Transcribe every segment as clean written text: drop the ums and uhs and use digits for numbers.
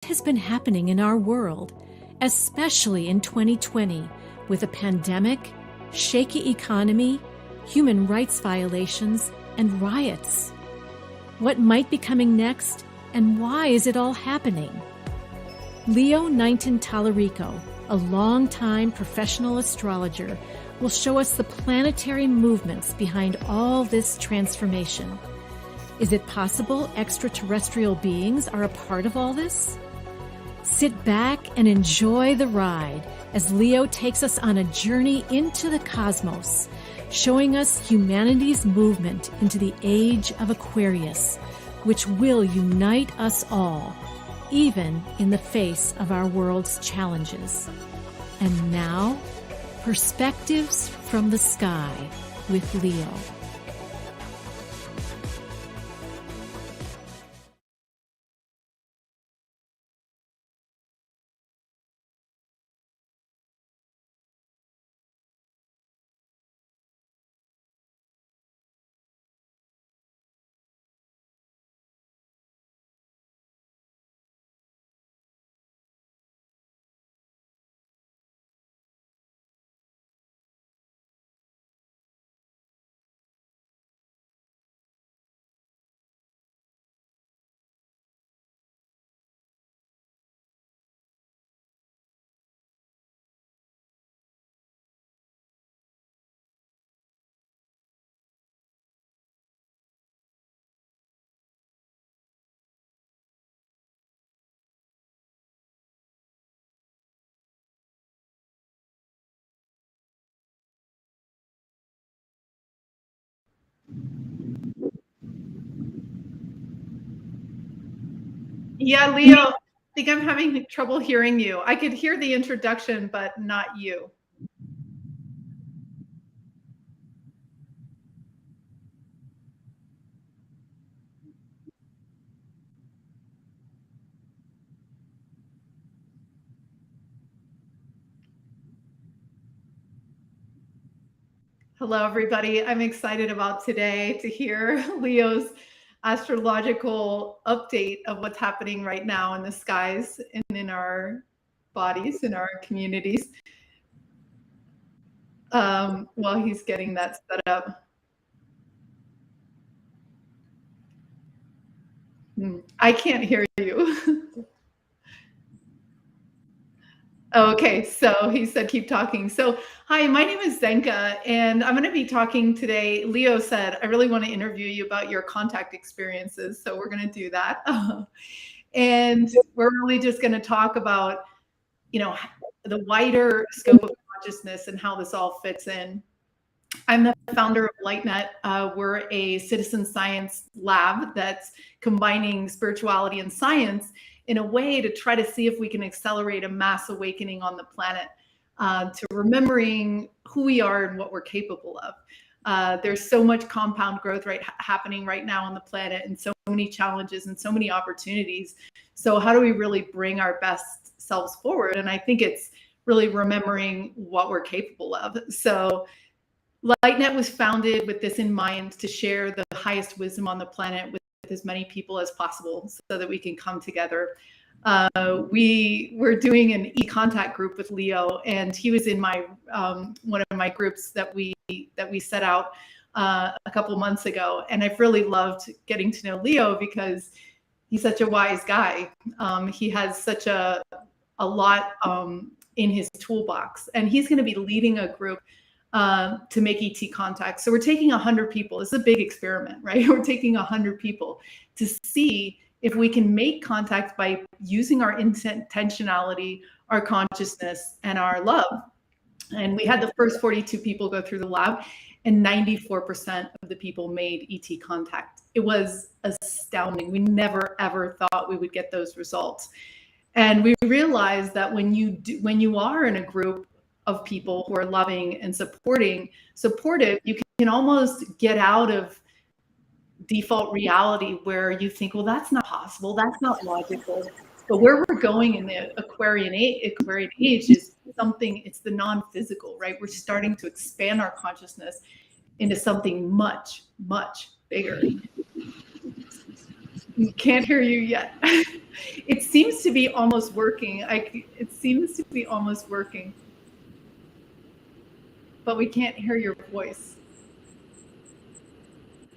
has been happening in our world, especially in 2020, with a pandemic, shaky economy, human rights violations, and riots? What might be coming next, and why is it all happening? Leo Knighton Tallarico, a longtime professional astrologer, will show us the planetary movements behind all this transformation. Is it possible extraterrestrial beings are a part of all this? Sit back and enjoy the ride as Leo takes us on a journey into the cosmos, showing us humanity's movement into the age of Aquarius, which will unite us all, even in the face of our world's challenges. And now, Perspectives from the Sky with Leo. Yeah, Leo, I think I'm having trouble hearing you. I could hear the introduction, but not you. Hello, everybody. I'm excited about today to hear Leo's astrological update of what's happening right now in the skies and in our bodies, in our communities. While he's getting that set up. I can't hear you. Okay, so he said keep talking. So hi, my name is Zenka, and I'm going to be talking today. Leo said, I really want to interview you about your contact experiences, so we're going to do that. And we're really just going to talk about, the wider scope of consciousness and how this all fits in. I'm the founder of Lightnet. We're a citizen science lab that's combining spirituality and science in a way to try to see if we can accelerate a mass awakening on the planet, to remembering who we are and what we're capable of. There's so much compound growth happening right now on the planet, and so many challenges and so many opportunities. So how do we really bring our best selves forward? And I think it's really remembering what we're capable of. So Lightnet was founded with this in mind, to share the highest wisdom on the planet with as many people as possible so that we can come together. We're doing an e-contact group with Leo, and he was in my one of my groups that we set out a couple months ago. And I've really loved getting to know Leo because he's such a wise guy. He has such a lot in his toolbox, and he's going to be leading a group to make ET contact. So we're taking 100 people. This is a big experiment, right? We're taking 100 people to see if we can make contact by using our intentionality, our consciousness, and our love. And we had the first 42 people go through the lab, and 94% of the people made ET contact. It was astounding. We never, ever thought we would get those results. And we realized that when you are in a group of people who are loving and supportive, you can almost get out of default reality where you think, well, that's not possible, that's not logical. But where we're going in the Aquarian age is something, it's the non-physical, right? We're starting to expand our consciousness into something much, much bigger. Can't hear you yet. It seems to be almost working. It seems to be almost working. But we can't hear your voice.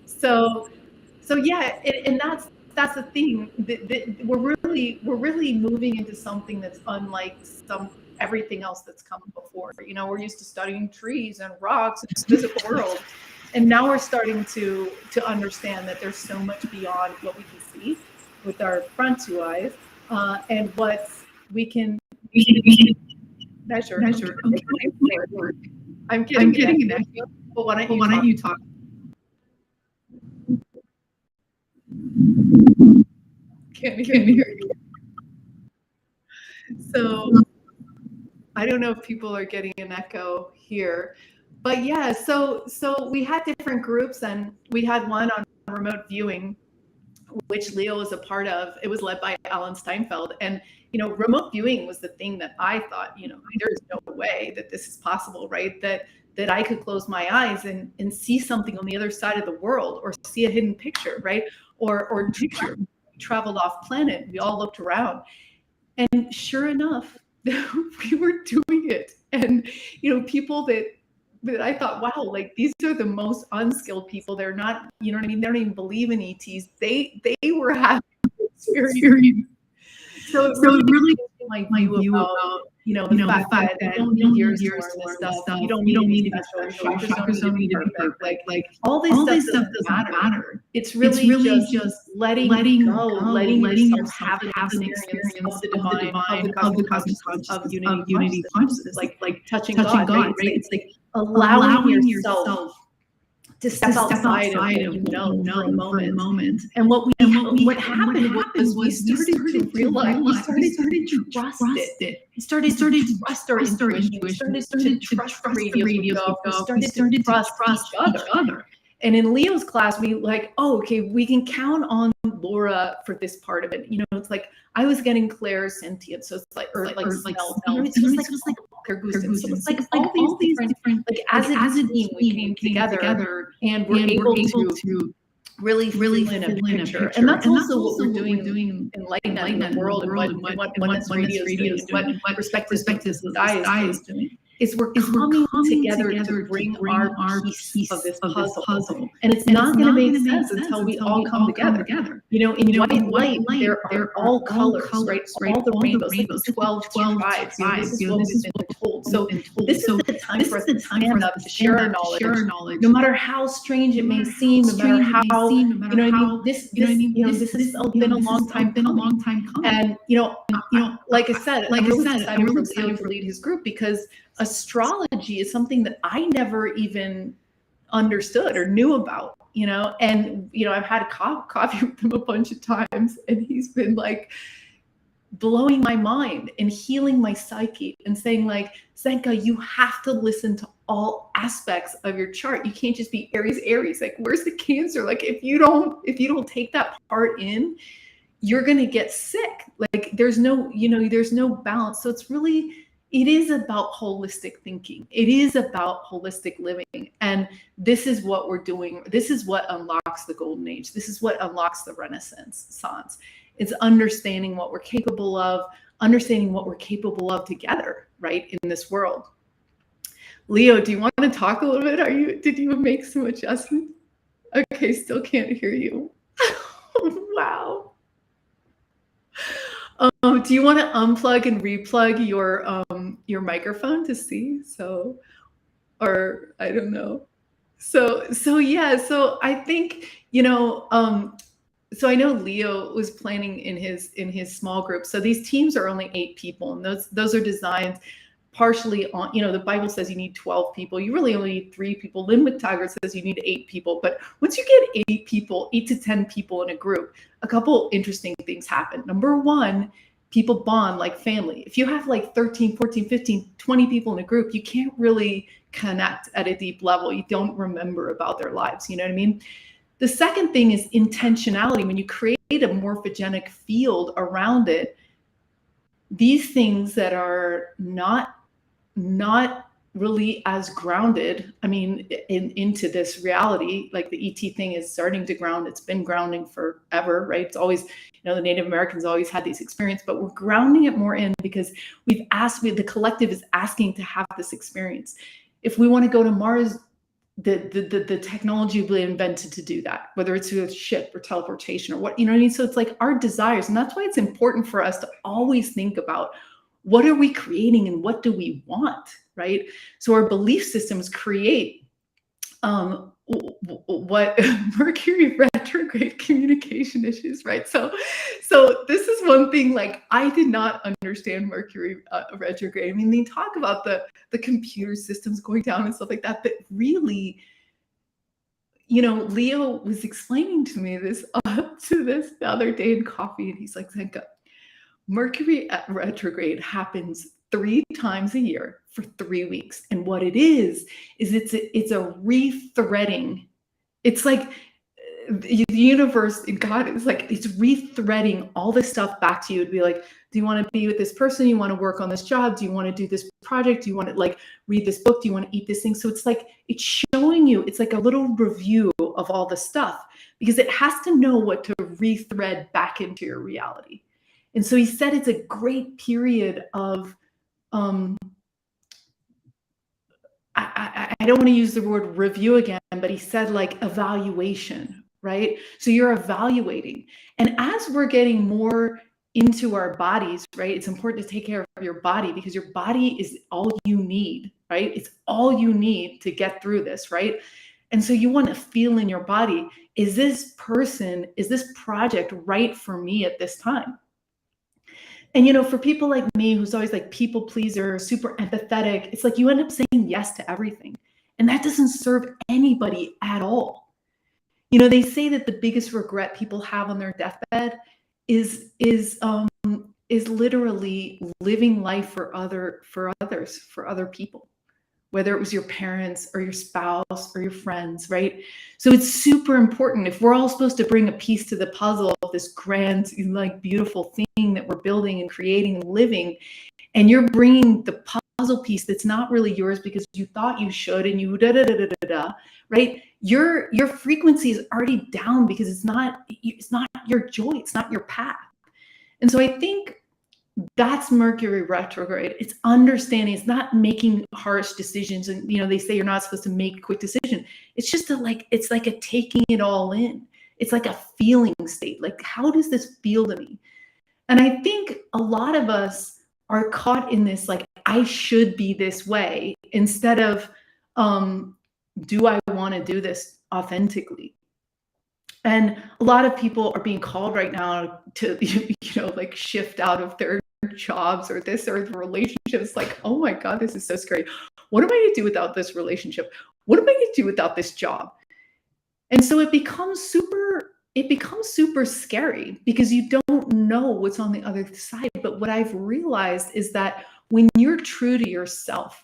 So yeah, and that's the thing. We're really moving into something that's unlike everything else that's come before. You know, we're used to studying trees and rocks and the physical world, and now we're starting to understand that there's so much beyond what we can see with our front two eyes, and what we can measure. I'm getting an echo. But why don't you talk? Can't hear you. So I don't know if people are getting an echo here, but yeah. So we had different groups, and we had one on remote viewing, which Leo was a part of. It was led by Alan Steinfeld, and you know, remote viewing was the thing that I thought, you know, there's no way that this is possible, right? That I could close my eyes and see something on the other side of the world, or see a hidden picture, right? Or picture. We traveled off planet. We all looked around, and sure enough, we were doing it. And you know, people that I thought, wow, like these are the most unskilled people. They're not, you know what I mean? They don't even believe in ETs. They were having experience. So it really my view about, you know, the fact that you don't need years to learn this stuff. You don't need to be special. Chakras don't need to be perfect. Like all this stuff doesn't matter. It's really just letting go, letting yourself have an experience of the divine, of the consciousness, of unity consciousness, like touching God, right? It's like allowing yourself to step outside of what you know for a moment. And what happened was we started to realize, we started to trust it. We started to trust our intuition. We started to trust the radios we started to trust each other. And in Leo's class, we like, oh, okay, we can count on Laura for this part of it. You know, it's like I was getting clairsentient, so it's like smell. It was like clairgustance. So it's like all these different like as a team we came together and we're able to really fill in a picture. And that's also what we're doing in Lightnet in the world, and what this radio is doing, what Perspective Sky is doing. Is we're coming together to bring our piece of this puzzle. And it's not going to make sense until we all come together. You know, in white light, there are all colors, right? All the rainbows, like 12 tribes. This is what we've been told. So this is the time for us to stand up, to share our knowledge. No matter how strange it may seem, no matter how, you know what I mean? This has been a long time coming. And, you know, like I said, I'm really excited for Leo to lead his group, because astrology is something that I never even understood or knew about, you know, and, you know, I've had coffee with him a bunch of times, and he's been like blowing my mind and healing my psyche and saying like, Zenka, you have to listen to all aspects of your chart. You can't just be Aries. Like, where's the Cancer? Like, if you don't take that part in, you're going to get sick. Like, there's no balance. So it is about holistic thinking. It is about holistic living. And this is what we're doing. This is what unlocks the golden age. This is what unlocks the Renaissance. It's understanding what we're capable of, together, right, in this world. Leo, do you want to talk a little bit? Did you make some adjustments? Okay, still can't hear you. Wow. Do you want to unplug and replug your microphone to see? So, or I don't know. So yeah. So I think, you know, so I know Leo was planning in his small group. So these teams are only 8 people, and those are designed partially on, you know, the Bible says you need 12 people. You really only need 3 people. Limit Tiger says you need 8 people. But once you get 8 people, 8 to 10 people in a group, a couple interesting things happen. Number one, people bond like family. If you have like 13, 14, 15, 20 people in a group, you can't really connect at a deep level. You don't remember about their lives. You know what I mean? The second thing is intentionality. When you create a morphogenic field around it, these things that are not really as grounded, I mean, into this reality. Like the ET thing is starting to ground. It's been grounding forever, right? It's always, the Native Americans always had these experiences, but we're grounding it more in because the collective is asking to have this experience. If we want to go to Mars, the technology will be invented to do that, whether it's through a ship or teleportation or what, you know what I mean? So it's like our desires. And that's why it's important for us to always think about, what are we creating and what do we want, right? So our belief systems create what Mercury retrograde communication issues, right? So this is one thing, like, I did not understand Mercury retrograde. I mean, they talk about the computer systems going down and stuff like that, but really, Leo was explaining to me this the other day in coffee, and he's like, Zenka, Mercury retrograde happens 3 times a year for 3 weeks. And what it is it's a rethreading. It's like the universe, God is like, it's rethreading all this stuff back to you. It'd be like, do you want to be with this person? You want to work on this job? Do you want to do this project? Do you want to like read this book? Do you want to eat this thing? So it's like, it's showing you, it's like a little review of all the stuff, because it has to know what to rethread back into your reality. And so he said it's a great period of, I don't want to use the word review again, but he said like evaluation, right? So you're evaluating. And as we're getting more into our bodies, right, it's important to take care of your body, because your body is all you need, right? It's all you need to get through this, right? And so you want to feel in your body, is this project right for me at this time? And, for people like me, who's always like people pleaser, super empathetic, it's like you end up saying yes to everything. And that doesn't serve anybody at all. They say that the biggest regret people have on their deathbed is literally living life for other people, whether it was your parents or your spouse or your friends, right? So it's super important. If we're all supposed to bring a piece to the puzzle of this grand, like, beautiful thing that we're building and creating and living, and you're bringing the puzzle piece that's not really yours because you thought you should, and you right? Your frequency is already down because it's not your joy, it's not your path. And so I think that's Mercury retrograde. It's understanding, it's not making harsh decisions. And, they say you're not supposed to make a quick decision. It's just it's like a taking it all in. It's like a feeling state. Like, how does this feel to me? And I think a lot of us are caught in this, like, I should be this way, instead of, do I want to do this authentically? And a lot of people are being called right now to, like, shift out of their jobs or this or the relationships. Like, oh my God, this is so scary. What am I going to do without this relationship? What am I going to do without this job? And so it becomes super scary, because you don't know what's on the other side. But what I've realized is that when you're true to yourself,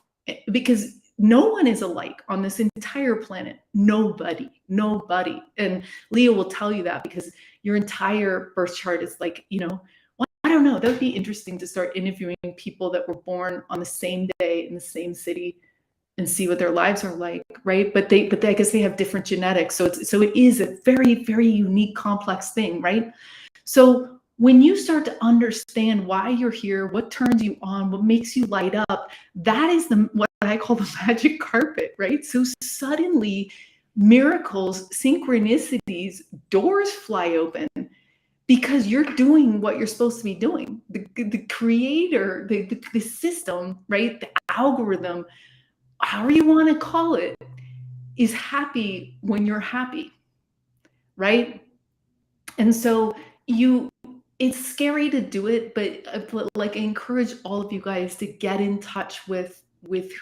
because no one is alike on this entire planet. Nobody. And Leo will tell you that, because your entire birth chart is like, I don't know. That would be interesting to start interviewing people that were born on the same day in the same city and see what their lives are like, right? But I guess they have different genetics. So it is a very, very unique, complex thing, right? So when you start to understand why you're here, what turns you on, what makes you light up, that is what I call the magic carpet, right? So suddenly, miracles, synchronicities, doors fly open, because you're doing what you're supposed to be doing. The creator, the system, right? The algorithm, however you want to call it, is happy when you're happy, right? And so it's scary to do it, but like, I encourage all of you guys to get in touch with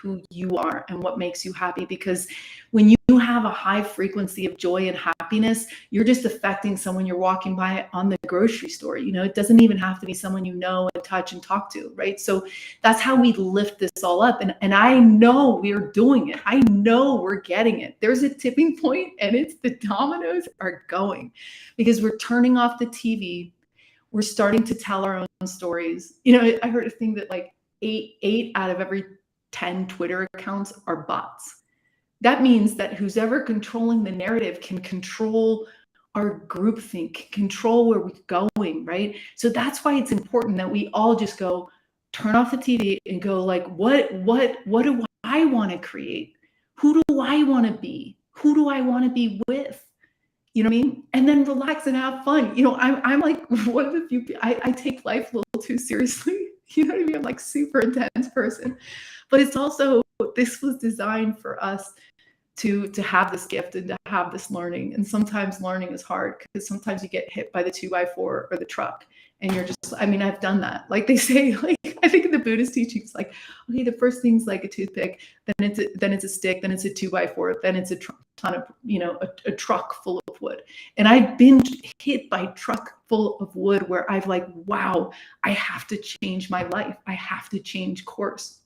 who you are and what makes you happy, because when you have a high frequency of joy and happiness, you're just affecting someone you're walking by on the grocery store. It doesn't even have to be someone you know and touch and talk to, right? So that's how we lift this all up. And I know we're doing it. I know we're getting it. There's a tipping point, and it's the dominoes are going, because we're turning off the TV. We're starting to tell our own stories. I heard a thing that like eight out of every 10 Twitter accounts are bots. That means that who's ever controlling the narrative can control our groupthink, control where we're going, right? So that's why it's important that we all just go, turn off the TV and go like, what do I want to create? Who do I want to be? Who do I want to be with? You know what I mean? And then relax and have fun. You know, I'm like one of the few, I take life a little too seriously. You know what I mean? I'm like super intense person, but it's also, this was designed for us to have this gift and to have this learning. And sometimes learning is hard because sometimes you get hit by the 2x4 or the truck and you're just, I mean, I've done that. Like they say, like, I think in the Buddhist teachings, like, okay, the first thing's like a toothpick, then it's a stick, then it's a 2x4, then it's a ton of, you know, a truck full of wood. And I've been hit by truck full of wood where I've like, wow, I have to change my life. I have to change course.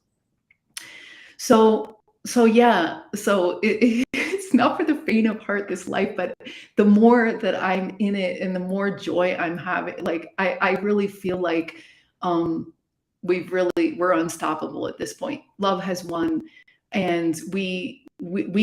So yeah, so it's not for the faint of heart, this life, but the more that I'm in it and the more joy I'm having, like I really feel like we're unstoppable at this point. Love has won, and we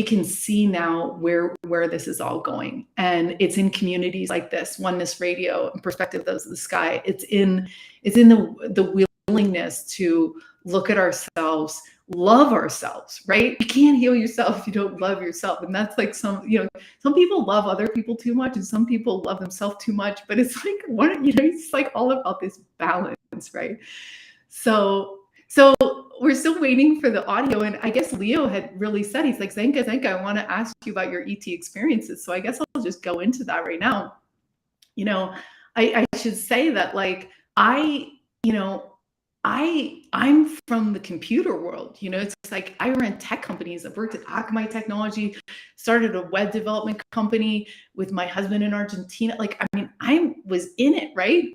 can see now where this is all going. And it's in communities like this, Oneness Radio and Perspective of the Sky. It's in the willingness to look at ourselves, love ourselves, right? You can't heal yourself if you don't love yourself. And that's like some people love other people too much and some people love themselves too much, but it's like, it's like all about this balance, right? So we're still waiting for the audio. And I guess Leo had really said, he's like, Zenka, I want to ask you about your ET experiences. So I guess I'll just go into that right now. You know, I should say that like, I'm from the computer world. You know, it's like I ran tech companies. I've worked at Akamai Technology, started a web development company with my husband in Argentina. Like, I mean, I was in it, right?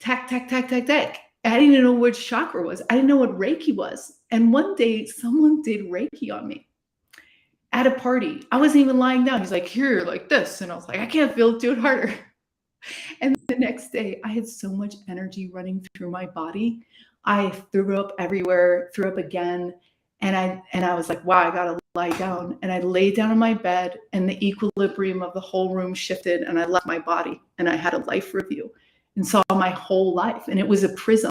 Tech. I didn't even know what chakra was. I didn't know what Reiki was. And one day someone did Reiki on me at a party. I wasn't even lying down. He's like, here, like this. And I was like, I can't feel it, do it harder. And the next day I had so much energy running through my body. I threw up everywhere, threw up again. And I was like, wow, I got to lie down. And I laid down on my bed and the equilibrium of the whole room shifted and I left my body and I had a life review and saw my whole life. And it was a prism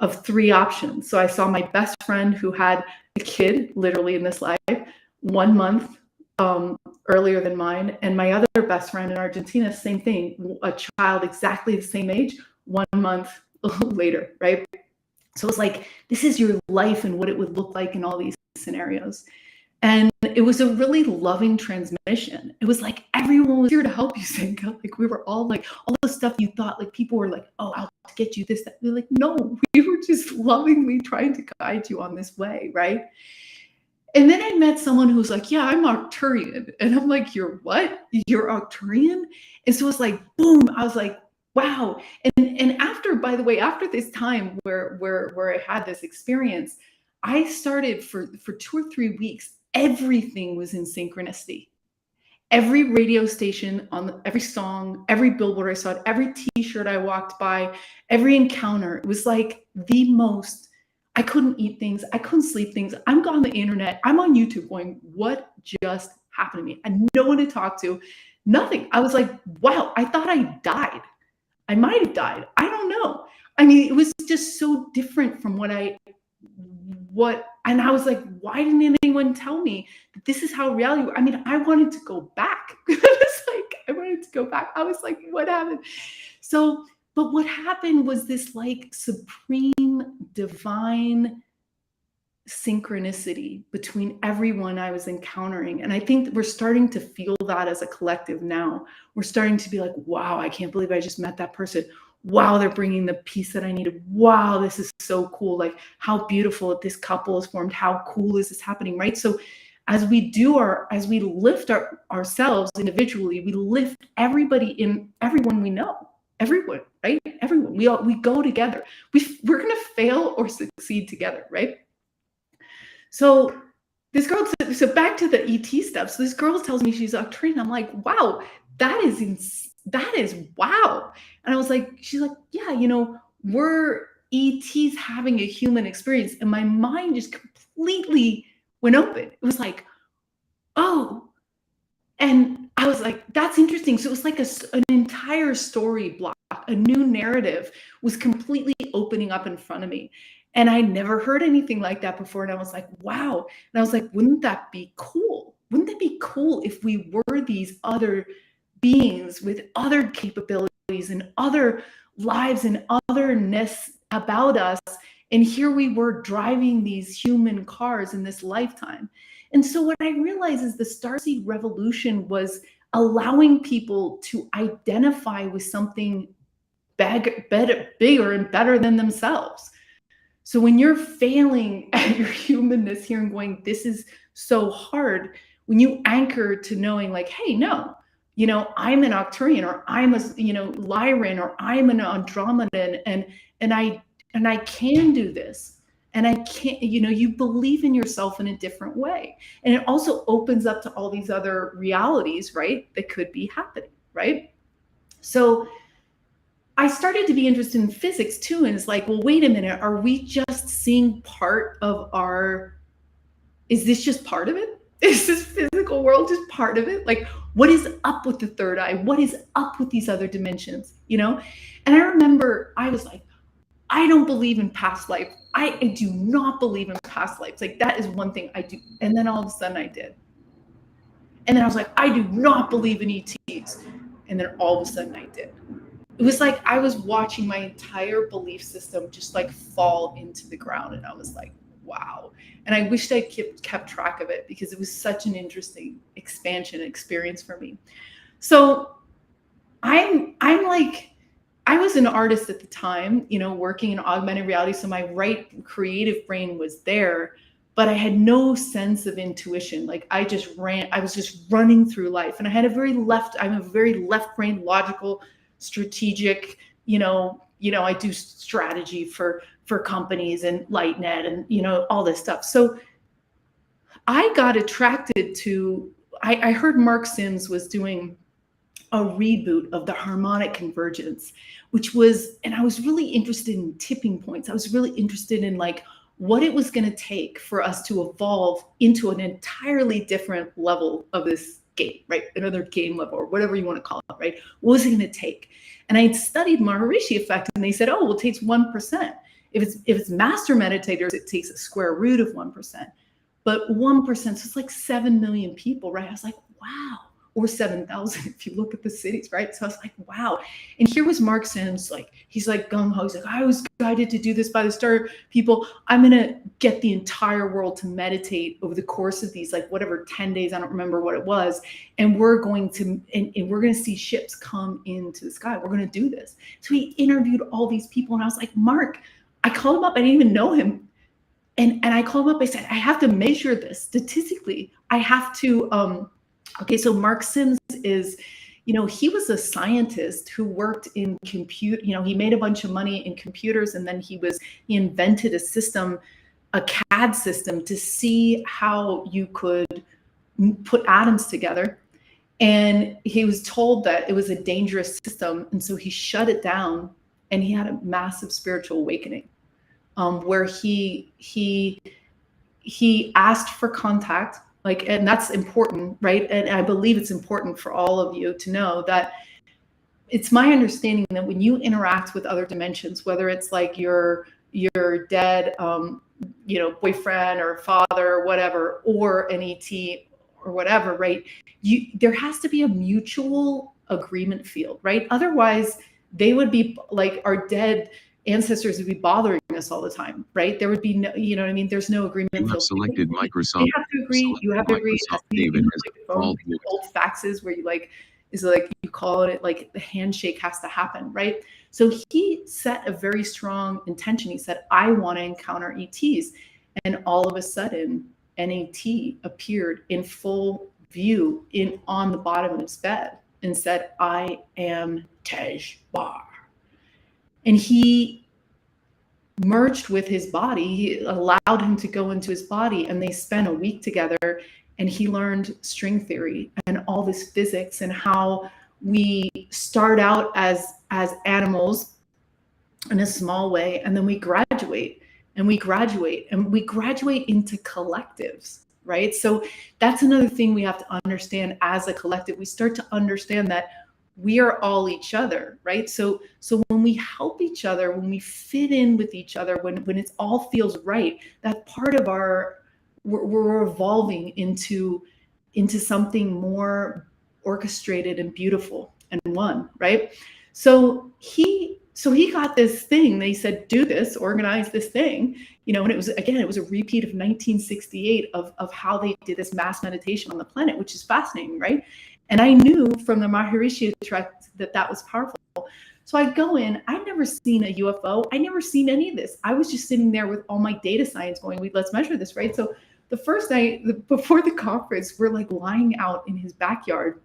of 3 options. So I saw my best friend who had a kid literally in this life 1 month earlier than mine. And my other best friend in Argentina, same thing, a child exactly the same age, 1 month later, right? So it's like, this is your life and what it would look like in all these scenarios. And it was a really loving transmission. It was like everyone was here to help you, Zenka. Like we were all like, all the stuff you thought, like people were like, oh, I'll get you this, that. We're like, no, we were just lovingly trying to guide you on this way, right? And then I met someone who's like, yeah, I'm Arcturian. And I'm like, you're what? You're Arcturian? And so it's like, boom. I was like, wow. And after, by the way, after this time where I had this experience, I started for 2 or 3 weeks, everything was in synchronicity. Every radio station, on every song, every billboard I saw, every t-shirt I walked by, every encounter, it was like the most, I couldn't eat things. I couldn't sleep things. I'm on the internet. I'm on YouTube going, what just happened to me? I had no one to talk to, nothing. I was like, wow, I thought I died. I might have died. I don't know. I mean, it was just so different from and I was like, why didn't anyone tell me that this is how reality, I mean, I wanted to go back. It's like, I wanted to go back. I was like, what happened? So, but what happened was this like supreme divine synchronicity between everyone I was encountering. And I think that we're starting to feel that as a collective now. We're starting to be like, wow, I can't believe I just met that person. Wow, they're bringing the peace that I needed. Wow, this is so cool. Like how beautiful this couple is formed. How cool is this happening, right? So as we lift ourselves individually, we lift everyone we know, everyone, right? Everyone, we go together. We're going to fail or succeed together, right? So this girl, so back to the ET stuff. So this girl tells me she's Arcturian. I'm like, wow, that is wow. And I was like, she's like, yeah, you know, we're ETs having a human experience. And my mind just completely went open. It was like, oh, and I was like, that's interesting. So it was like an entire story block, a new narrative was completely opening up in front of me. And I never heard anything like that before. And I was like, wow. And I was like, wouldn't that be cool? Wouldn't that be cool if we were these other beings with other capabilities and other lives and otherness about us? And here we were driving these human cars in this lifetime. And so what I realized is the starseed revolution was allowing people to identify with something bigger and better than themselves. So when you're failing at your humanness here and going, this is so hard, when you anchor to knowing like, hey, no, you know, I'm an Octurian, or I'm a, you know, Lyran, or I'm an Andromedan, and I can do this. And I can't, you know, you believe in yourself in a different way. And it also opens up to all these other realities, right, that could be happening, right? So I started to be interested in physics too. And it's like, well, wait a minute, are we just seeing part of is this just part of it? Is this physical world just part of it? Like, what is up with the third eye? What is up with these other dimensions, you know? And I remember I was like, I don't believe in past life. I do not believe in past lives. Like, that is one thing I do. And then all of a sudden I did. And then I was like, I do not believe in ETs. And then all of a sudden I did. It was like I was watching my entire belief system just like fall into the ground. And I was like, wow. And I wished I kept track of it, because it was such an interesting expansion experience for me. So I'm like, I was an artist at the time, you know, working in augmented reality. So my right creative brain was there, but I had no sense of intuition. Like I was just running through life. And I'm a very left brain, logical, strategic, you know, I do strategy for companies and Lightnet and, you know, all this stuff. So I got attracted to, I heard Mark Sims was doing a reboot of the harmonic convergence, which was, and I was really interested in tipping points. I was really interested in like what it was going to take for us to evolve into an entirely different level of this game, right? Another game level, or whatever you want to call it, right? What was it going to take? And I had studied Maharishi effect, and they said, oh, well, it takes 1%. If it's master meditators, it takes a square root of 1%. But 1%, so it's like 7 million people, right? I was like, wow. Or 7,000 if you look at the cities, right? So I was like, wow. And here was Mark Sims, like, he's like gung-ho. He's like, I was guided to do this by the star people. I'm going to get the entire world to meditate over the course of these, like, whatever, 10 days. I don't remember what it was. And we're going to, and we're going to see ships come into the sky. We're going to do this. So he interviewed all these people. And I was like, Mark, I called him up. I didn't even know him. And I called him up. I said, I have to measure this statistically. I have to, okay, so Mark Sims is, you know, he was a scientist who worked in compute, you know, he made a bunch of money in computers, and then he invented a system, a CAD system, to see how you could put atoms together. And he was told that it was a dangerous system. And so he shut it down, and he had a massive spiritual awakening, where he asked for contact. Like, and that's important, right? And I believe it's important for all of you to know that it's my understanding that when you interact with other dimensions, whether it's like your dead, you know, boyfriend or father or whatever, or an ET or whatever, right? There has to be a mutual agreement field, right? Otherwise, they would be like our dead ancestors would be bothering us all the time, right? There would be no, you know what I mean? There's no agreement. You have selected Microsoft. You have to agree. You have to agree. David Old faxes where you like, is like you call it, like the handshake has to happen, right? So he set a very strong intention. He said, I want to encounter ETs. And all of a sudden, an ET appeared in full view on the bottom of his bed and said, I am Tej Bar. And he merged with his body. He allowed him to go into his body, and they spent a week together, and he learned string theory and all this physics and how we start out as animals, in a small way, and then we graduate and we graduate and we graduate into collectives, right? So that's another thing we have to understand as a collective. We start to understand that we are all each other, right? So when we help each other, when we fit in with each other, when it all feels right, that part of we're evolving into something more orchestrated and beautiful and one, right? So he got this thing. They said, do this, organize this thing, and it was a repeat of 1968 of how they did this mass meditation on the planet, which is fascinating, right? And I knew from the Maharishi tract that was powerful. So I go in, I've never seen a UFO. I never seen any of this. I was just sitting there with all my data science going, let's measure this, right? So the first night before the conference, we're like lying out in his backyard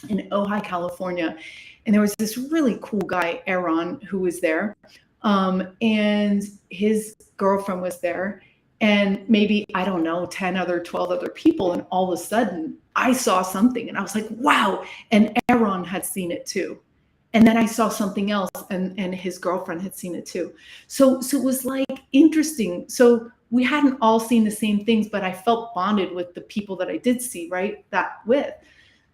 in Ojai, California. And there was this really cool guy, Aaron, who was there. And his girlfriend was there. And maybe, I don't know, 12 other people. And all of a sudden, I saw something. And I was like, wow. And Aaron had seen it too. And then I saw something else, and his girlfriend had seen it too. So it was like interesting. So we hadn't all seen the same things, but I felt bonded with the people that I did see, right? That with.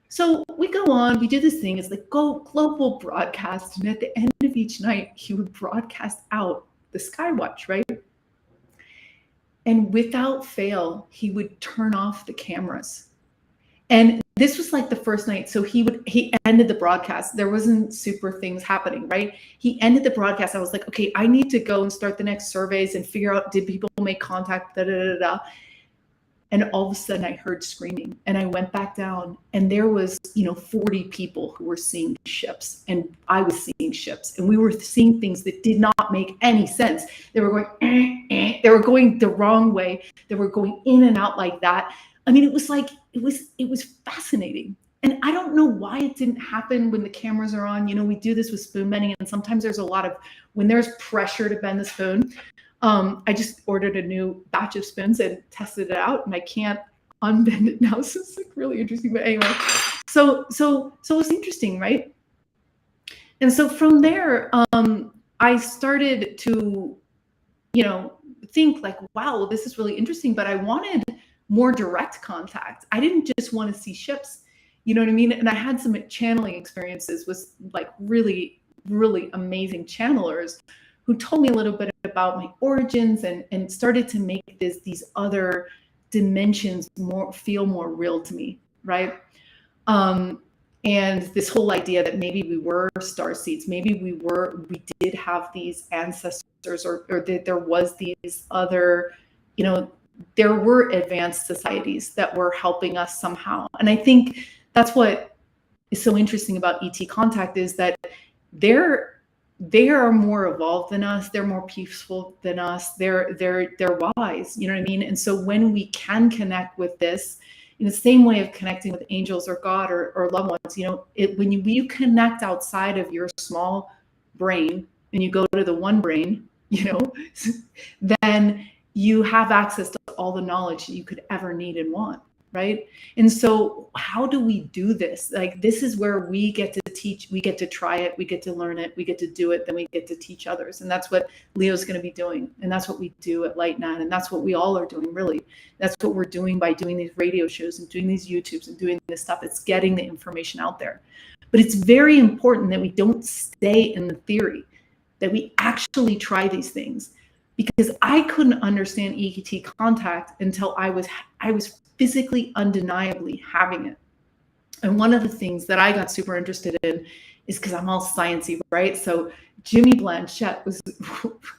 So we go on, we do this thing. It's like global broadcast. And at the end of each night, he would broadcast out the Skywatch, right? And without fail, he would turn off the cameras. And this was like the first night. So he ended the broadcast. There wasn't super things happening, right? He ended the broadcast. I was like, okay, I need to go and start the next surveys and figure out, did people make contact, da, da, da, da. And all of a sudden I heard screaming, and I went back down, and there was, 40 people who were seeing ships, and I was seeing ships, and we were seeing things that did not make any sense. They were going, they were going the wrong way. They were going in and out like that. I mean, it was like, it was fascinating. And I don't know why it didn't happen when the cameras are on. We do this with spoon bending, and sometimes there's a lot of, when there's pressure to bend the spoon, I just ordered a new batch of spoons and tested it out, and I can't unbend it now. So it's like really interesting. But anyway, so it was interesting, right? And so from there, I started to, think like, wow, this is really interesting. But I wanted more direct contact. I didn't just want to see ships, you know what I mean? And I had some channeling experiences with like really, really amazing channelers who told me a little bit about my origins and started to make these other dimensions feel more real to me, right? And this whole idea that maybe we were star seeds, maybe we did have these ancestors, or that there was these other, there were advanced societies that were helping us somehow. And I think that's what is so interesting about ET contact, is that they are more evolved than us. They're more peaceful than us. They're wise, you know what I mean? And so when we can connect with this in the same way of connecting with angels or God or loved ones, when you connect outside of your small brain and you go to the one brain, then you have access to all the knowledge that you could ever need and want. Right. And so how do we do this? Like, this is where we get to teach, we get to try it, we get to learn it, we get to do it, then we get to teach others. And that's what Leo's going to be doing. And that's what we do at Lightnet. And that's what we all are doing, really. That's what we're doing by doing these radio shows and doing these YouTubes and doing this stuff. It's getting the information out there. But it's very important that we don't stay in the theory, that we actually try these things. Because I couldn't understand ET contact until I was physically, undeniably having it. And one of the things that I got super interested in is because I'm all sciencey, right? So Jimmy Blanchett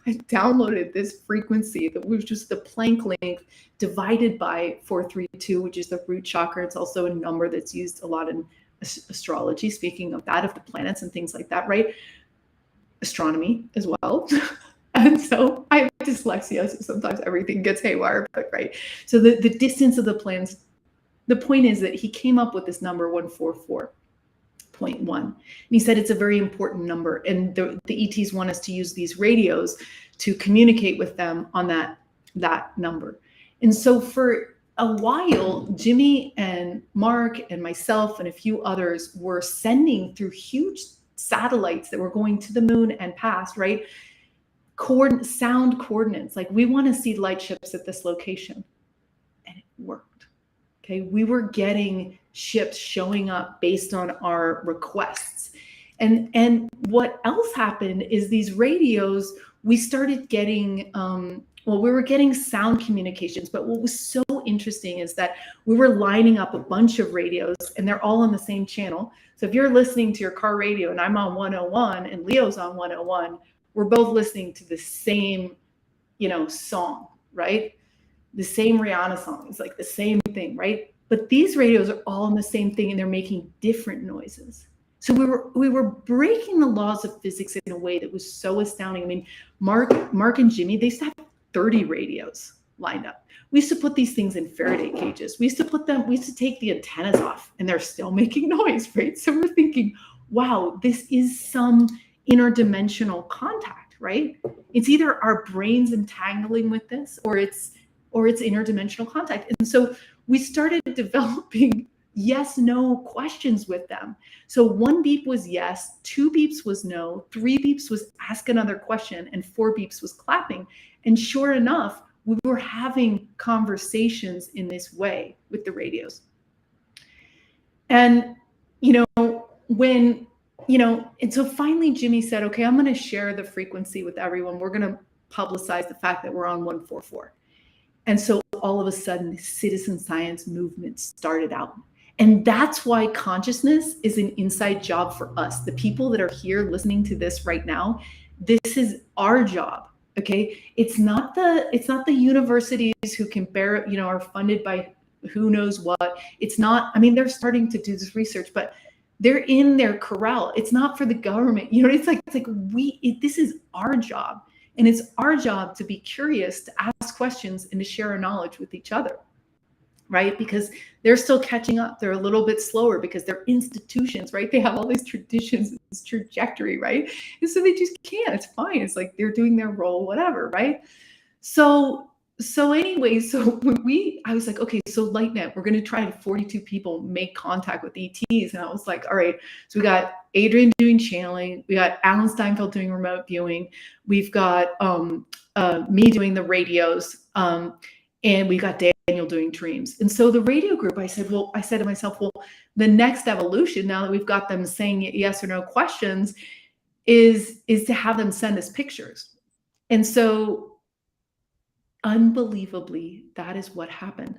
I downloaded this frequency that was just the Planck length divided by 432, which is the root chakra. It's also a number that's used a lot in astrology, speaking of that, of the planets and things like that, right? Astronomy as well. And so I have dyslexia, so sometimes everything gets haywire, but right. So the distance of the planets, the point is that he came up with this number 144.1. And he said it's a very important number. And the ETs want us to use these radios to communicate with them on that number. And so for a while, Jimmy and Mark and myself and a few others were sending through huge satellites that were going to the moon and past, right? sound coordinates. Like, we want to see light ships at this location. And it worked. Okay. We were getting ships showing up based on our requests. And what else happened is these radios, we started getting, we were getting sound communications, but what was so interesting is that we were lining up a bunch of radios and they're all on the same channel. So if you're listening to your car radio and I'm on 101 and Leo's on 101, we're both listening to the same, song, right? The same Rihanna song. It's like the same thing, right? But these radios are all on the same thing and they're making different noises. So we were breaking the laws of physics in a way that was so astounding. I mean, Mark and Jimmy, they used to have 30 radios lined up. We used to put these things in Faraday cages. We used to take the antennas off and they're still making noise, right? So we're thinking, wow, this is some interdimensional contact, right? It's either our brains entangling with this or it's interdimensional contact. And so we started developing yes, no questions with them. So 1 beep was yes, 2 beeps was no, 3 beeps was ask another question, and 4 beeps was clapping. And sure enough, we were having conversations in this way with the radios. And, and so finally Jimmy said, okay, I'm going to share the frequency with everyone. We're going to publicize the fact that we're on 144. And so all of a sudden, the citizen science movement started out. And that's why consciousness is an inside job for us. The people that are here listening to this right now, this is our job. Okay. It's not the universities who can bear, are funded by who knows what. It's not, I mean, they're starting to do this research, but they're in their corral. It's not for the government. It's like this is our job. And it's our job to be curious, to ask questions, and to share our knowledge with each other, right? Because they're still catching up. They're a little bit slower because they're institutions, right? They have all these traditions, this trajectory, right? And so they just can't. It's fine. It's like they're doing their role, whatever, right? So anyway, I was like, okay, so Lightnet, we're going to try to 42 people make contact with ETs. And I was like, all right, so we got Adrian doing channeling. We got Alan Steinfeld doing remote viewing. We've got me doing the radios. And we got Daniel doing dreams. And so the radio group, I said to myself, well, the next evolution, now that we've got them saying yes or no questions, is to have them send us pictures. And so unbelievably, that is what happened.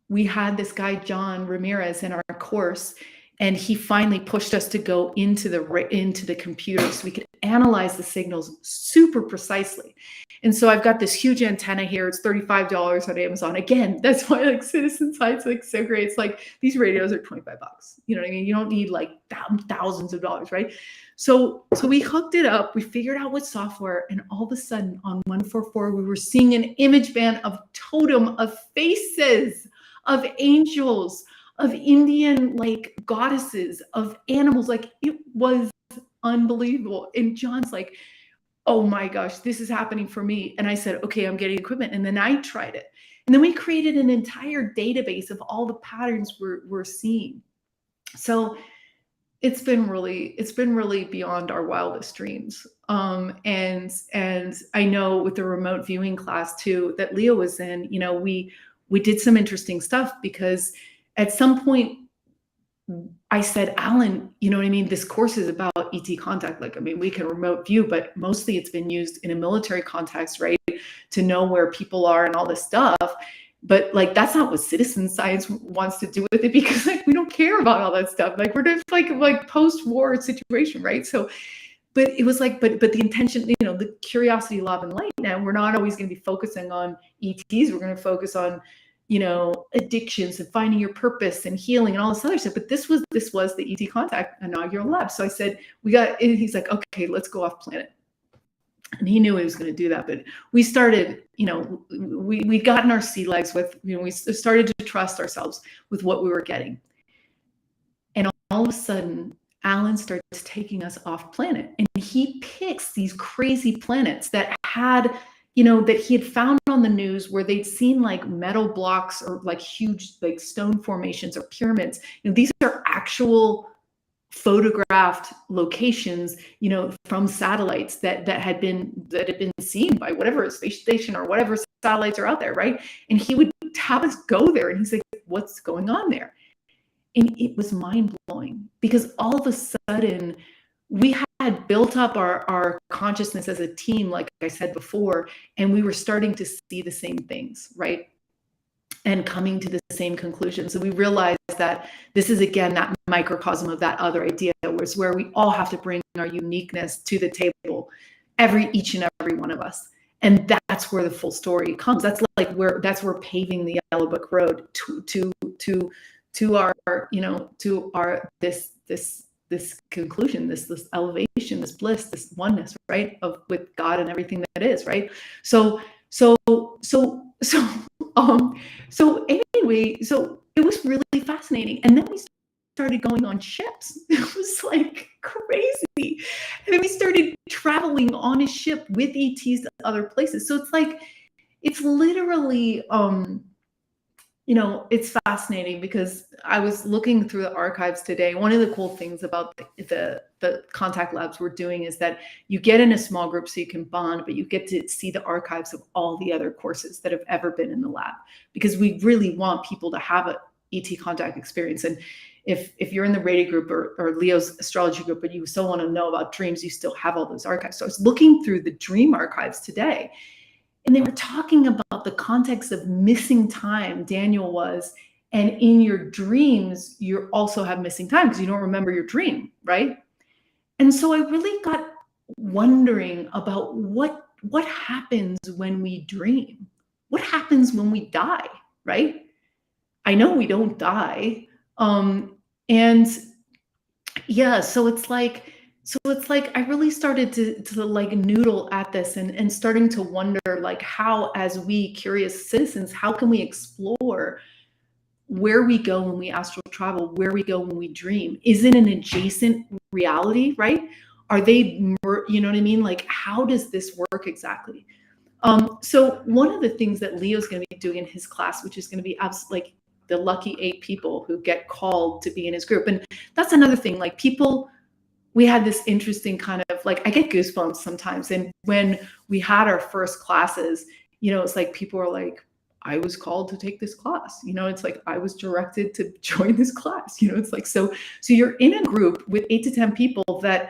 We had this guy, John Ramirez, in our course, and he finally pushed us to go into the computer so we could analyze the signals super precisely. And so I've got this huge antenna here. It's $35 on Amazon. Again, that's why like citizen science like so great. It's like these radios are $25. You know what I mean? You don't need like thousands of dollars, right? So we hooked it up. We figured out what software, and all of a sudden on 144, we were seeing an image band of totem of faces, of angels, of Indian like goddesses, of animals. Like, it was unbelievable. And John's like, oh my gosh, this is happening for me. And I said, okay, I'm getting equipment. And then I tried it. And then we created an entire database of all the patterns we're seeing. So it's been really beyond our wildest dreams. And I know with the remote viewing class too, that Leo was in, we did some interesting stuff, because at some point I said, Alan, you know what I mean? This course is about ET contact. Like, I mean, we can remote view, but mostly it's been used in a military context, right? To know where people are and all this stuff. But like, that's not what citizen science wants to do with it, because like, we don't care about all that stuff. Like, we're just like post-war situation, right? So, but it was like, but the intention, the curiosity, love, and light. Now we're not always going to be focusing on ETs. We're going to focus on, addictions and finding your purpose and healing and all this other stuff. But this was the ET contact inaugural lab. So I said, and he's like, okay, let's go off planet. And he knew he was going to do that. But we started, we'd gotten our sea legs with, we started to trust ourselves with what we were getting. And all of a sudden, Alan starts taking us off planet, and he picks these crazy planets that had, that he had found on the news where they'd seen like metal blocks or like huge like stone formations or pyramids. These are actual photographed locations, you know, from satellites that had been seen by whatever space station or whatever satellites are out there, right? And he would have us go there, and he's like, "What's going on there?" And it was mind-blowing, because all of a sudden we had built up our consciousness as a team, like I said before, and we were starting to see the same things, right? And coming to the same conclusion. So we realized that this is, again, that microcosm of that other idea, was where we all have to bring our uniqueness to the table, each and every one of us. And that's where the full story comes. That's we're paving the Yellow Book Road to our, you know, to our this conclusion, this elevation, this bliss, this oneness, right, with God and everything that is, right? So anyway, so it was really fascinating. And then we started going on ships. It was like crazy. And then we started traveling on a ship with ETs to other places. So it's like, it's literally, you know, it's fascinating, because I was looking through the archives today. One of the cool things about the contact labs we're doing is that you get in a small group so you can bond, but you get to see the archives of all the other courses that have ever been in the lab, because we really want people to have a ET contact experience. And if you're in the Radiant group or Leo's astrology group, but you still want to know about dreams, you still have all those archives. So I was looking through the dream archives today, and they were talking about the context of missing time. Daniel was, and in your dreams, you also have missing time because you don't remember your dream, right? And so I really got wondering about what happens when we dream. What happens when we die, right? I know we don't die. And yeah, so it's like I really started to like noodle at this, and starting to wonder, like, how, as we curious citizens, how can we explore where we go when we astral travel, where we go when we dream? Is it an adjacent reality, right? Are they, you know what I mean? Like, how does this work exactly? So one of the things that Leo's going to be doing in his class, which is going to be like the lucky 8 people who get called to be in his group. And that's another thing, like, people, we had this interesting kind of, like, I get goosebumps sometimes. And when we had our first classes, you know, it's like people are like, I was called to take this class. You know, it's like, I was directed to join this class. You know, it's like, so you're in a group with 8 to 10 people that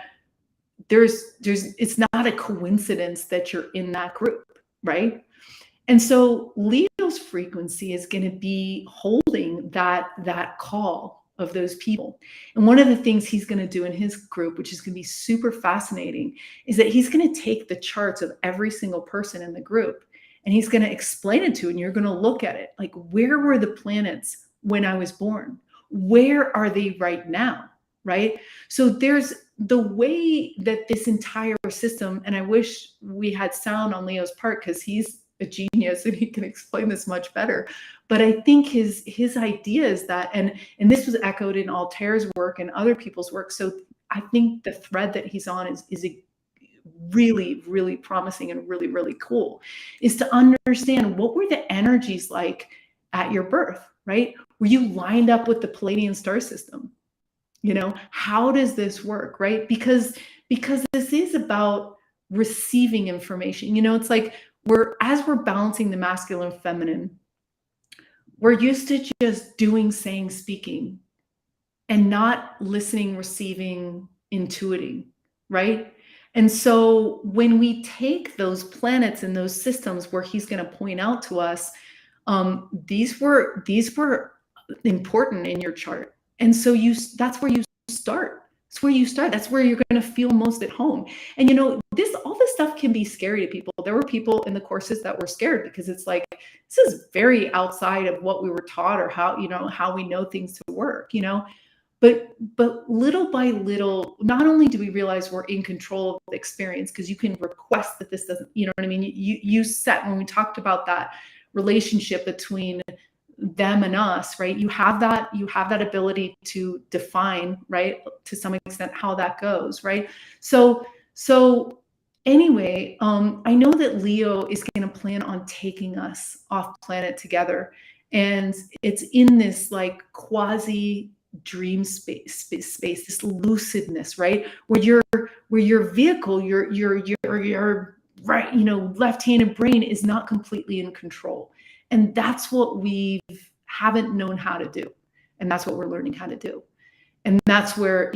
it's not a coincidence that you're in that group, right? And so Leo's frequency is going to be holding that call of those people. And one of the things he's going to do in his group, which is going to be super fascinating, is that he's going to take the charts of every single person in the group, and he's going to explain it to you, and you're going to look at it like, where were the planets when I was born? Where are they right now? Right? So there's the way that this entire system, and I wish we had sound on Leo's part, because he's a genius and he can explain this much better. But I think his idea is that, and this was echoed in Altair's work and other people's work. So I think the thread that he's on is a really, really promising and really, really cool, is to understand, what were the energies like at your birth, right? Were you lined up with the Palladian star system? You know, how does this work, right? Because this is about receiving information. You know, it's like, as we're balancing the masculine and feminine, we're used to just doing, saying, speaking, and not listening, receiving, intuiting, right? And so when we take those planets and those systems where he's going to point out to us, these were important in your chart. And so that's where you start. That's where you start. That's where you're going to feel most at home. And, you know, all this stuff can be scary to people. There were people in the courses that were scared, because it's like, this is very outside of what we were taught, or how we know things to work, you know. But little by little, not only do we realize we're in control of the experience, because you can request that this doesn't, you know what I mean? You set, when we talked about that relationship between them and us, right? You have that ability to define, right, to some extent, how that goes, right? So anyway, I know that Leo is going to plan on taking us off planet together, and it's in this like quasi dream space, this lucidness, right? Where your vehicle, your right, left-handed brain is not completely in control. And that's what we haven't known how to do. And that's what we're learning how to do. And that's where,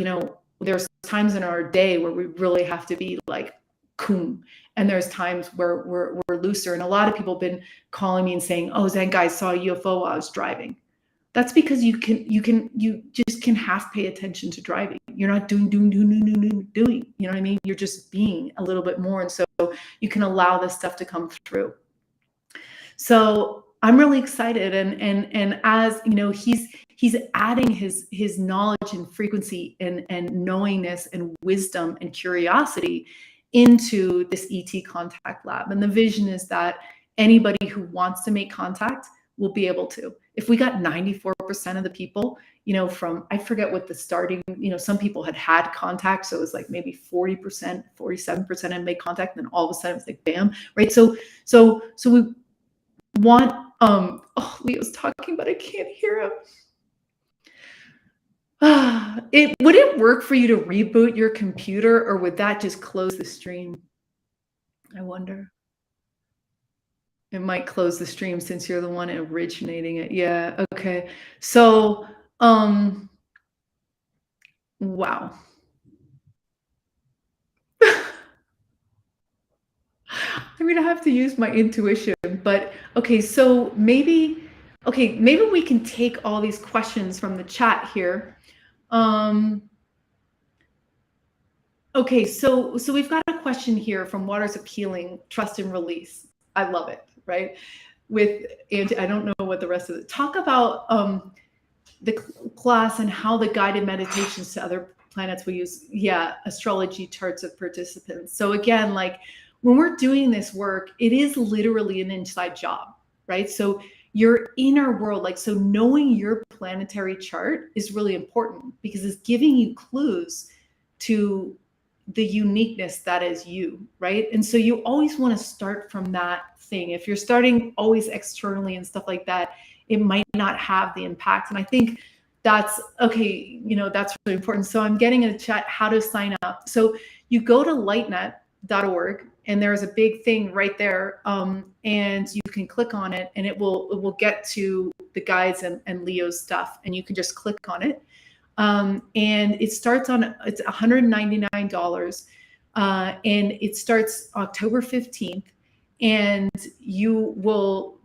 there's times in our day where we really have to be like, coom. And there's times where we're looser. And a lot of people have been calling me and saying, oh, Zenka, I saw a UFO while I was driving. That's because you just can half pay attention to driving. You're not doing, you know what I mean? You're just being a little bit more. And so you can allow this stuff to come through. So I'm really excited. And as he's adding his knowledge and frequency and knowingness and wisdom and curiosity into this ET contact lab. And the vision is that anybody who wants to make contact will be able to. If we got 94% of the people, from, I forget what the starting, some people had contact. So it was like maybe 40%, 47% had made contact. And then all of a sudden it's like, bam, right? So we want, oh, Leo's talking, but I can't hear him. Would it work for you to reboot your computer, or would that just close the stream? I wonder. It might close the stream since you're the one originating it. Yeah. Okay. So, wow. I'm going to have to use my intuition, but okay. So maybe we can take all these questions from the chat here. Okay. So we've got a question here from Waters of Healing, Trust and Release. I love it. Right. And I don't know what the rest of it. Talk about the class and how the guided meditations to other planets we use. Yeah. Astrology charts of participants. So again, like when we're doing this work, it is literally an inside job, right? So your inner world, like, so knowing your planetary chart is really important because it's giving you clues to the uniqueness that is you, right? And so you always want to start from that thing. If you're starting always externally and stuff like that, it might not have the impact. And I think that's okay. That's really important. So I'm getting in a chat how to sign up. So you go to lightnet.org and there's a big thing right there. And you can click on it and it will get to the guides and Leo's stuff. And you can just click on it. And it's $199. And it starts October 15th. And you will,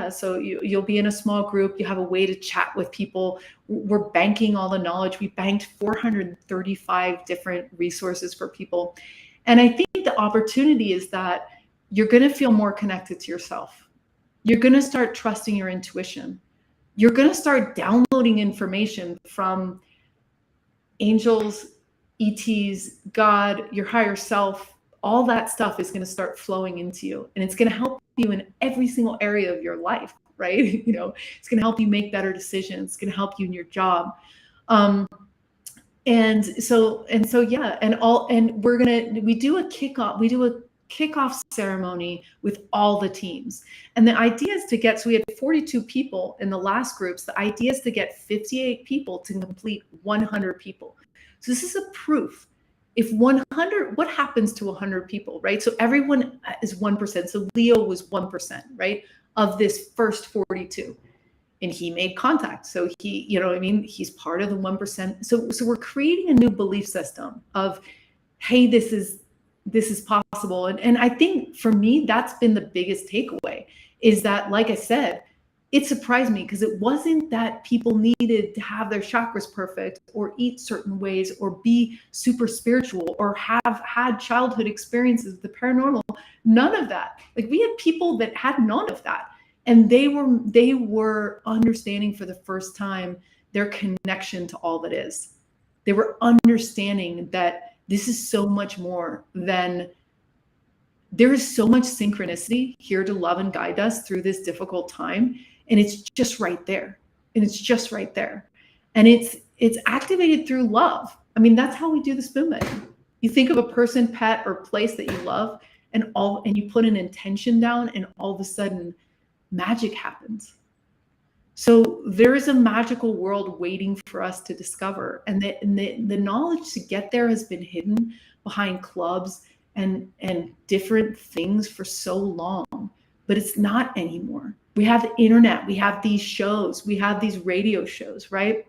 so you'll be in a small group. You have a way to chat with people. We're banking all the knowledge. We banked 435 different resources for people. And I think the opportunity is that you're going to feel more connected to yourself. You're going to start trusting your intuition. You're going to start downloading information from angels, ETs, God, your higher self. All that stuff is going to start flowing into you, and it's going to help you in every single area of your life, right? It's going to help you make better decisions. It's going to help you in your job. And so yeah, we do a kickoff ceremony with all the teams. And the idea is to get, so we had 42 people in the last groups. The idea is to get 58 people to complete 100 people. So this is a proof. If 100, what happens to 100 people, right? So everyone is 1%. So Leo was 1%, right? Of this first 42. And he made contact. So he, he's part of the 1%. So we're creating a new belief system of, hey, this is possible. And I think for me, that's been the biggest takeaway is that, like I said, it surprised me because it wasn't that people needed to have their chakras perfect or eat certain ways or be super spiritual or have had childhood experiences with the paranormal. None of that. Like we had people that had none of that. And they were understanding for the first time their connection to all that is. They were understanding that this is so much more than, there is so much synchronicity here to love and guide us through this difficult time. And it's just right there. And it's just right there. And it's activated through love. I mean, that's how we do the spoon bending. You think of a person, pet, or place that you love, and you put an intention down, and all of a sudden magic happens. So there is a magical world waiting for us to discover. And the knowledge to get there has been hidden behind clubs and different things for so long, but it's not anymore. We have the internet, we have these shows, we have these radio shows, right?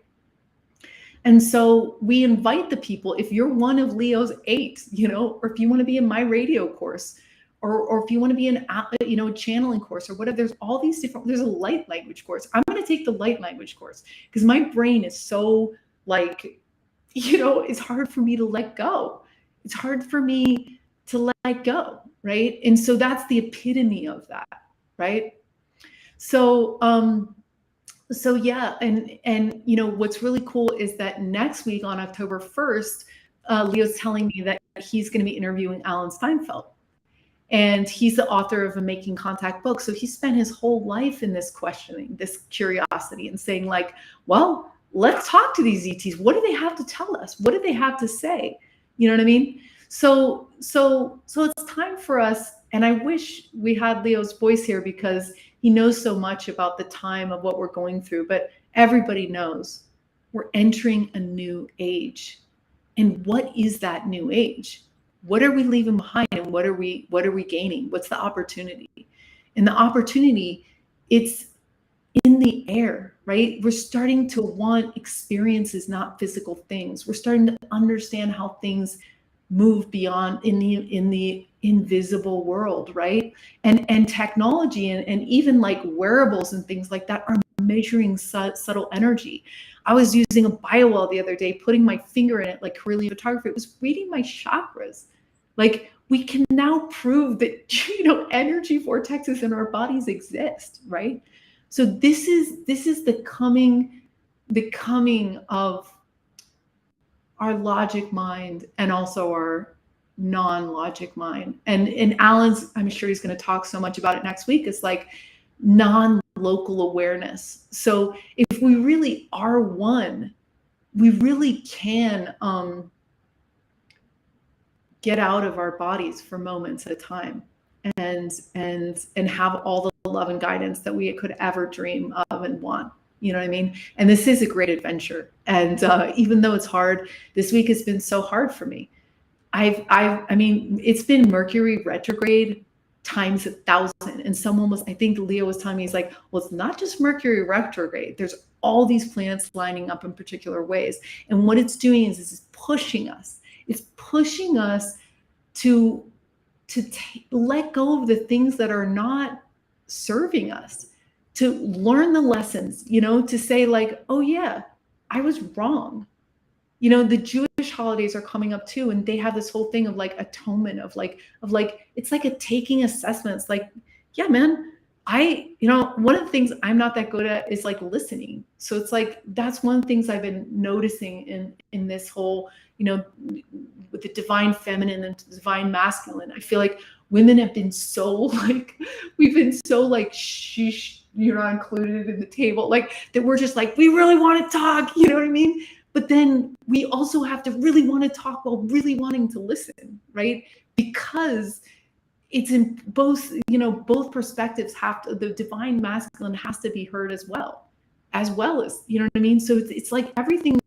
And so we invite the people, if you're one of Leo's 8, or if you want to be in my radio course, or if you want to be in, a channeling course or whatever, there's all these different, there's a light language course. I'm going to take the light language course because my brain is so it's hard for me to let go. It's hard for me to let go. Right. And so that's the epitome of that. Right. So, yeah. And what's really cool is that next week on October 1st, Leo's telling me that he's going to be interviewing Alan Steinfeld. And he's the author of a Making Contact book. So he spent his whole life in this questioning, this curiosity, and saying well, let's talk to these ETs. What do they have to tell us? What do they have to say? You know what I mean? So it's time for us. And I wish we had Leo's voice here because he knows so much about the time of what we're going through. But everybody knows we're entering a new age. And what is that new age? What are we leaving behind and what are we gaining? What's the opportunity? And the opportunity, it's in the air, right? We're starting to want experiences, not physical things. We're starting to understand how things move beyond in the invisible world, right? And technology and even wearables and things like that are measuring subtle energy. I was using a BioWell the other day, putting my finger in it like Carillion photography. It was reading my chakras. We can now prove that, energy vortexes in our bodies exist, right? So this is the coming of our logic mind and also our non-logic mind. And Alan's, I'm sure he's going to talk so much about it next week. It's non-local awareness. So if we really are one, we really can get out of our bodies for moments at a time and have all the love and guidance that we could ever dream of and want. You know what I mean? And this is a great adventure. And even though it's hard, this week has been so hard for me. It's been Mercury retrograde times 1,000. And I think Leo was telling me, he's like, well, it's not just Mercury retrograde. There's all these planets lining up in particular ways. And what it's doing is it's pushing us. It's pushing us to let go of the things that are not serving us, to learn the lessons, to say oh yeah, I was wrong. The Jewish holidays are coming up too, and they have this whole thing of atonement, of it's like a taking assessment. It's yeah, man, one of the things I'm not that good at is listening. So it's that's one of the things I've been noticing in this whole, with the divine feminine and the divine masculine. I feel like women have been so we've been so sheesh, you're not included in the table, that we're just we really want to talk, you know what I mean? But then we also have to really want to talk while really wanting to listen, right? Because it's in both, both perspectives the divine masculine has to be heard as well as, you know what I mean? So it's everything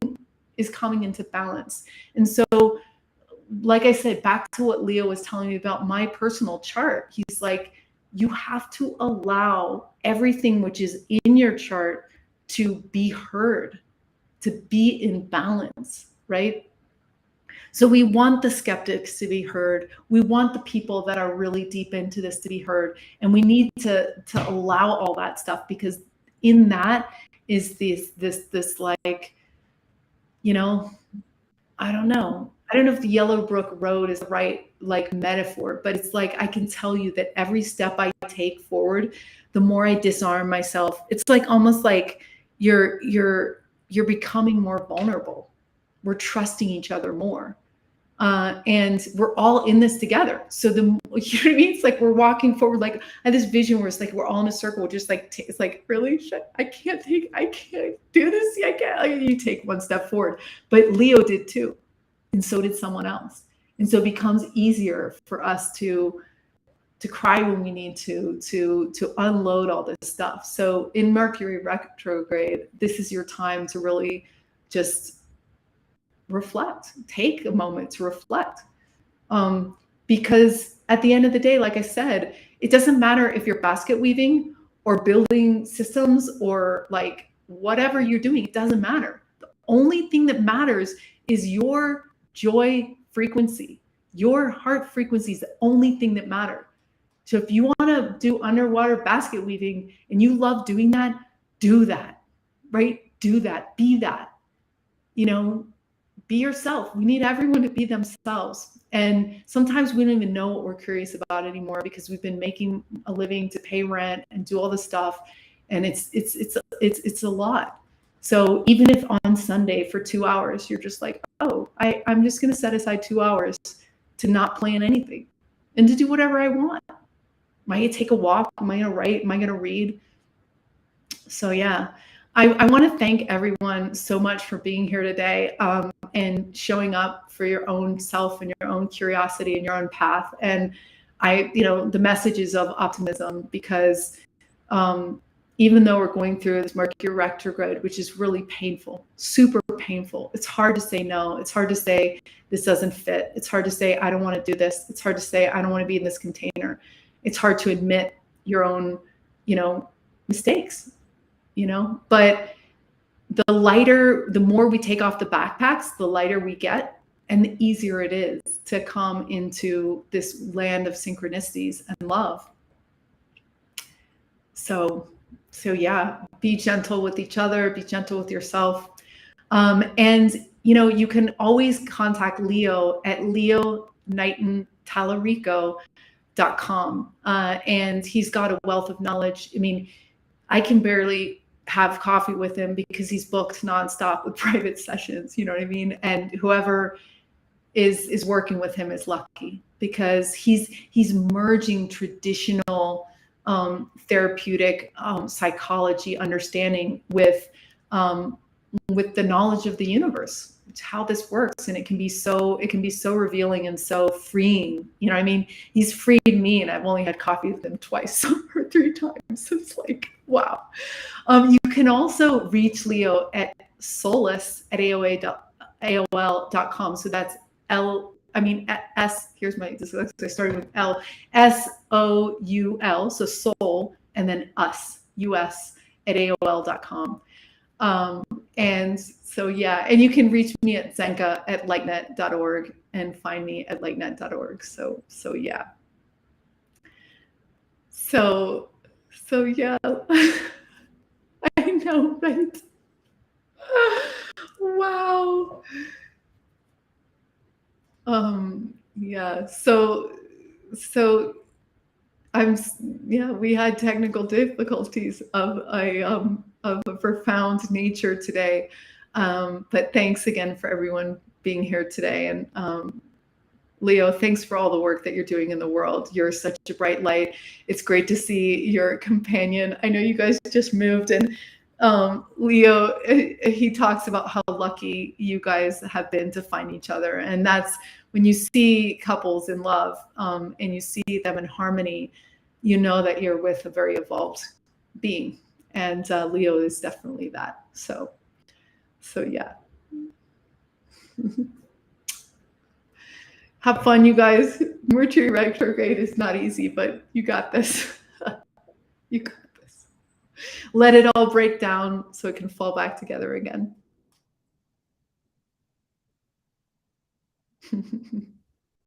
is coming into balance. And so, like I said, back to what Leo was telling me about my personal chart, he's you have to allow everything which is in your chart to be heard, to be in balance, right? So we want the skeptics to be heard. We want the people that are really deep into this to be heard. And we need to allow all that stuff, because in that is this I don't know if the Yellowbrook Road is the right metaphor, but it's I can tell you that every step I take forward, the more I disarm myself. It's almost you're becoming more vulnerable. We're trusting each other more. And we're all in this together. So you know what I mean? It's we're walking forward. I had this vision where it's we're all in a circle, just it's really shit. I can't do this. I can't. You take one step forward, but Leo did too. And so did someone else. And so it becomes easier for us to cry when we need to unload all this stuff. So in Mercury retrograde, this is your time to really just reflect, take a moment to reflect. Because at the end of the day, like I said, it doesn't matter if you're basket weaving or building systems or like whatever you're doing, it doesn't matter. The only thing that matters is your joy frequency. Your heart frequency is the only thing that matters. So if you want to do underwater basket weaving and you love doing that, do that, right? Do that, be that, be yourself. We need everyone to be themselves. And sometimes we don't even know what we're curious about anymore because we've been making a living to pay rent and do all this stuff. And it's a lot. So even if on Sunday for 2 hours, you're just like, oh, I'm just going to set aside 2 hours to not plan anything and to do whatever I want. Am I going to take a walk? Am I going to write? Am I going to read? So yeah, I want to thank everyone so much for being here today and showing up for your own self and your own curiosity and your own path. And the messages of optimism, because even though we're going through this Mercury retrograde, which is really painful, super painful. It's hard to say no. It's hard to say this doesn't fit. It's hard to say I don't want to do this. It's hard to say I don't want to be in this container. It's hard to admit your own, mistakes, but the more we take off the backpacks, the lighter we get and the easier it is to come into this land of synchronicities and love. So yeah, be gentle with each other, be gentle with yourself. And, you can always contact Leo at Knighton.com. And he's got a wealth of knowledge. I mean, I can barely have coffee with him because he's booked nonstop with private sessions. You know what I mean? And whoever is working with him is lucky because he's merging traditional therapeutic psychology understanding with the knowledge of the universe. It's how this works, and it can be so revealing and so freeing. You know what I mean? He's freed me, and I've only had coffee with him twice or 3 times. It's like, wow. You can also reach Leo at solace@aol.com. So that's S, here's my dyslexia, starting with L, SOUL, so soul, and then us, US at AOL.com. And so, yeah, and you can reach me at Zenka at lightnet.org and find me at lightnet.org. So yeah. So yeah, I know, right? Wow. Yeah. So we had technical difficulties of a profound nature today. But thanks again for everyone being here today. And Leo, thanks for all the work that you're doing in the world. You're such a bright light. It's great to see your companion. I know you guys just moved, and Leo, he talks about how lucky you guys have been to find each other. And that's when you see couples in love and you see them in harmony, you know that you're with a very evolved being. And Leo is definitely that. So yeah. Have fun, you guys. Mercury retrograde is not easy, but you got this. You got this. Let it all break down so it can fall back together again.